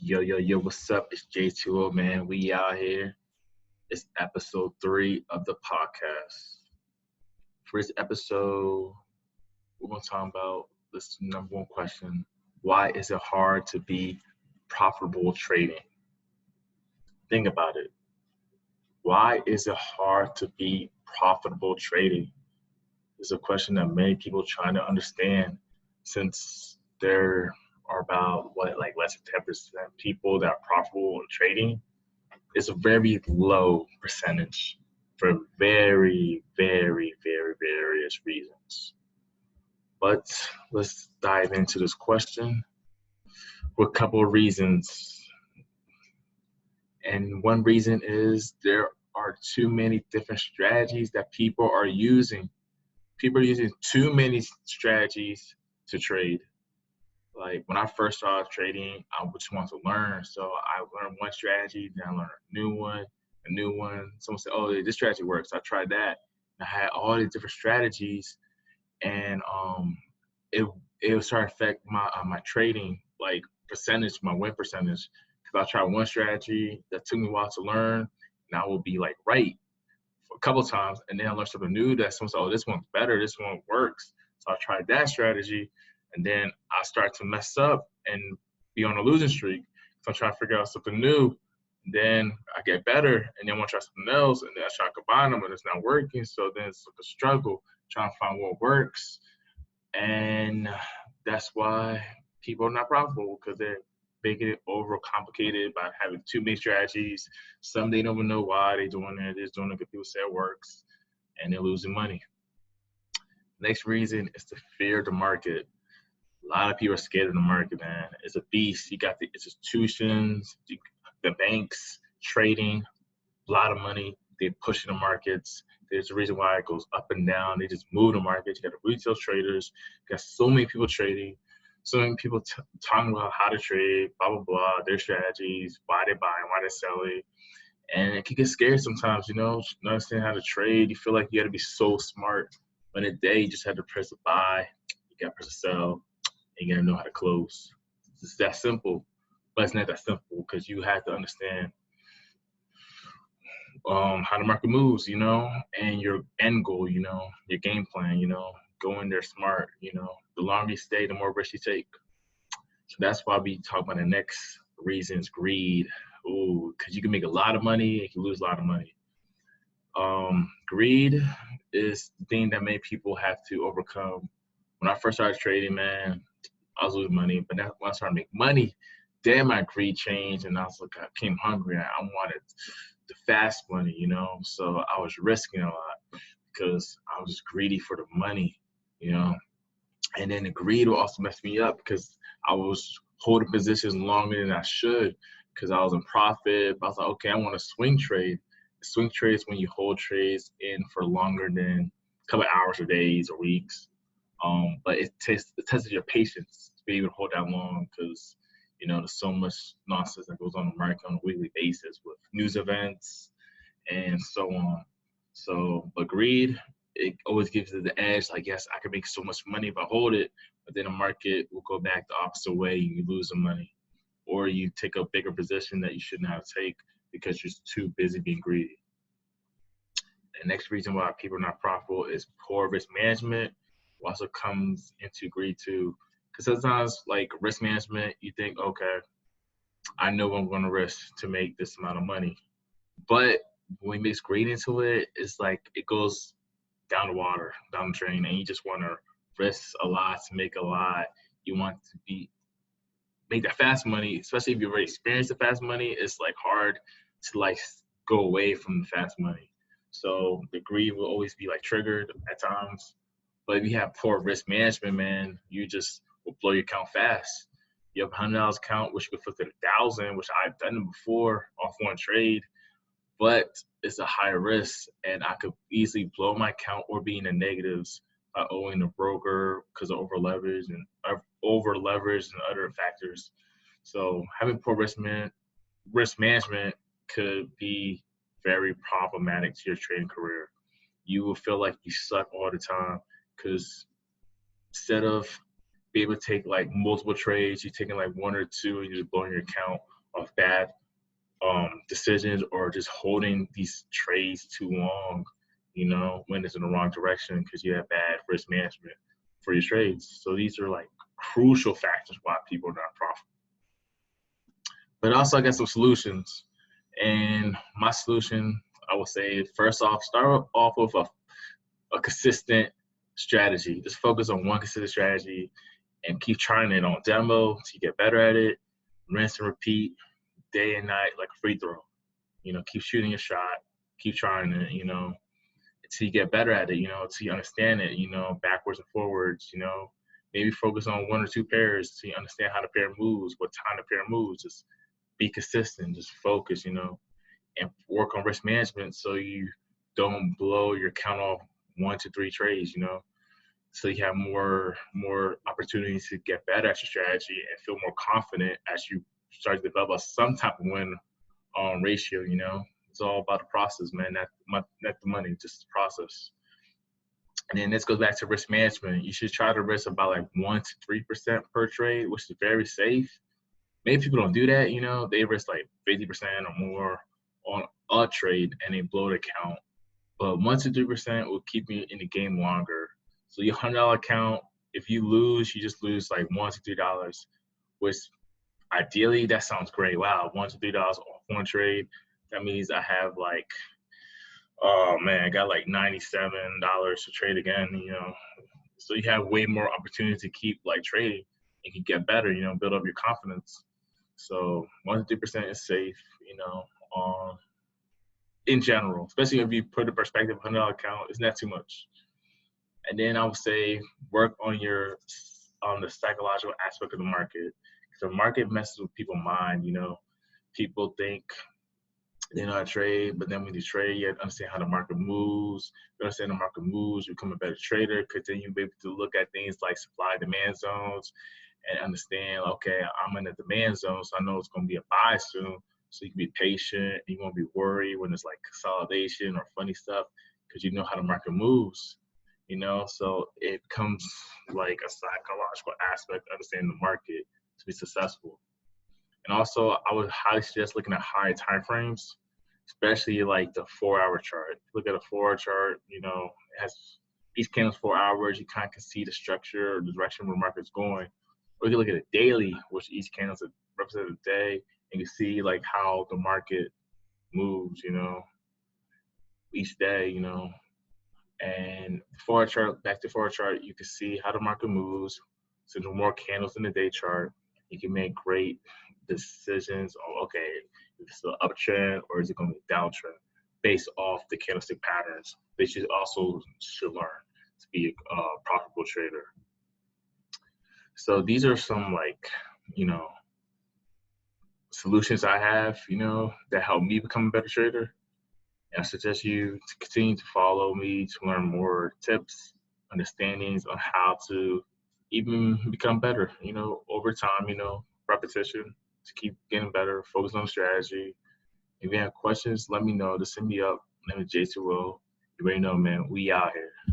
Yo, what's up? It's J2O, man. We out here. It's episode 3 of the podcast. For this episode, we're going to talk about this number one question. Why is it hard to be profitable trading? Think about it. Why is it hard to be profitable trading? It's a question that many people trying to understand since there are about, less than 10% people that are profitable in trading. It's a very low percentage for very, very, very various reasons. But let's dive into this question with a couple of reasons. And one reason is there are too many different strategies that people are using. People are using too many strategies to trade. Like when I first started trading, I just wanted to learn. So I learned one strategy, then I learned a new one. Someone said, oh, this strategy works. I tried that. I had all these different strategies, and it started to affect my trading, like percentage, my win percentage. Because I tried one strategy that took me a while to learn, and I will be like right for a couple of times, and then I learned something new that someone said, oh, this one's better, this one works. So I tried that strategy. And then I start to mess up and be on a losing streak. So I'm trying to figure out something new. Then I get better, and then I want to try something else, and then I try to combine them, and it's not working. So then it's like a struggle trying to find what works. And that's why people are not profitable, because they're making it overcomplicated by having too many strategies. Some they don't even know why they're doing it. They're just doing it because people say it works, and they're losing money. Next reason is the fear of the market. A lot of people are scared of the market, man. It's a beast. You got the institutions, the banks, trading, a lot of money. They push in the markets. There's a reason why it goes up and down. They just move the markets. You got the retail traders. You got so many people trading, so many people talking about how to trade, blah, blah, blah, their strategies, why they're buying, why they're selling. And it can get scary sometimes, not understanding how to trade. You feel like you got to be so smart. But in a day, you just have to press a buy. You got to press a sell. And you gotta know how to close. It's that simple, but it's not that simple because you have to understand how the market moves, and your end goal, your game plan, go in there smart, the longer you stay, the more risk you take. So that's why we talk about the next reason is greed. Ooh, because you can make a lot of money, you can lose a lot of money. Greed is the thing that many people have to overcome. When I first started trading, man, I was losing money, but when I started making money, then my greed changed, and I became hungry. I wanted the fast money, So I was risking a lot because I was just greedy for the money, And then the greed will also mess me up because I was holding positions longer than I should because I was in profit. But I was like, okay, I want to swing trade. Swing trade is when you hold trades in for longer than a couple of hours or days or weeks. But it tests your patience to be able to hold that long because, there's so much nonsense that goes on in the market on a weekly basis with news events and so on. So, but greed, it always gives it the edge. Like, yes, I can make so much money if I hold it, but then the market will go back the opposite way and you lose the money. Or you take a bigger position that you shouldn't have to take because you're too busy being greedy. The next reason why people are not profitable is poor risk management. Also comes into greed too, because sometimes like risk management, you think, okay, I know what I'm going to risk to make this amount of money, but when we mix greed into it, it's like it goes down the water, down the drain, and you just want to risk a lot to make a lot. You want to make that fast money, especially if you've already experienced the fast money. It's like hard to go away from the fast money. So the greed will always be triggered at times. But if you have poor risk management, man, you just will blow your account fast. You have $100 account, which you could flip to 1,000, which I've done it before off one trade, but it's a higher risk, and I could easily blow my account or be in the negatives by owing the broker because of over leverage and other factors. So having poor risk management could be very problematic to your trading career. You will feel like you suck all the time. Because instead of being able to take multiple trades, you're taking one or two and you're just blowing your account of bad decisions or just holding these trades too long, when it's in the wrong direction because you have bad risk management for your trades. So these are like crucial factors why people are not profitable. But also I got some solutions. And my solution, I would say, first off, start off with a consistent strategy. Just focus on one consistent strategy and keep trying it on demo till you get better at it. Rinse and repeat day and night like a free throw. Keep shooting your shot, keep trying it, until you get better at it, until you understand it, backwards and forwards, maybe focus on one or two pairs so you understand how the pair moves, what time the pair moves. Just be consistent, just focus, and work on risk management so you don't blow your count off 1 to 3 trades, so you have more opportunities to get better at your strategy and feel more confident as you start to develop some type of win ratio. It's all about the process, man, not the money, just the process. And then this goes back to risk management. You should try to risk about like 1 to 3% per trade, which is very safe. Maybe people don't do that, they risk like 50% or more on a trade and they blow the account. But 1 to 3% will keep you in the game longer. So your $100 account, if you lose, you just lose like $1 to $3, which ideally that sounds great. Wow, $1 to $3 off one trade. That means I have like, oh man, I got like $97 to trade again, So you have way more opportunity to keep like trading and can get better, build up your confidence. So 1 to 3% is safe, in general, especially if you put a perspective $100 account, it's not too much. And then I would say work on the psychological aspect of the market. The market messes with people's mind, People think they know how to trade, but then when you trade, you have to understand how the market moves. You understand the market moves, you become a better trader because then you'll be able to look at things like supply demand zones and understand, okay, I'm in the demand zone, so I know it's going to be a buy soon. So you can be patient. You won't be worried when it's like consolidation or funny stuff because you know how the market moves. So it becomes like a psychological aspect of understanding the market to be successful. And also, I would highly suggest looking at high time frames, especially like the 4-hour chart. Look at a 4-hour chart, it has each candle's 4 hours. You kind of can see the structure or the direction where the market's going. Or you can look at a daily, which each candle's a representative day, and you see like how the market moves, each day, And 4-hour chart, back to 4-hour chart, you can see how the market moves. So the more candles in the day chart, you can make great decisions on, okay, if it's an uptrend or is it going to be a downtrend based off the candlestick patterns. They should learn to be a profitable trader. So these are some solutions I have, that help me become a better trader. I suggest you to continue to follow me to learn more tips, understandings on how to even become better, over time, repetition to keep getting better, focus on strategy. If you have questions, let me know. Just send me up. My name is J2O. You already know, man. We out here.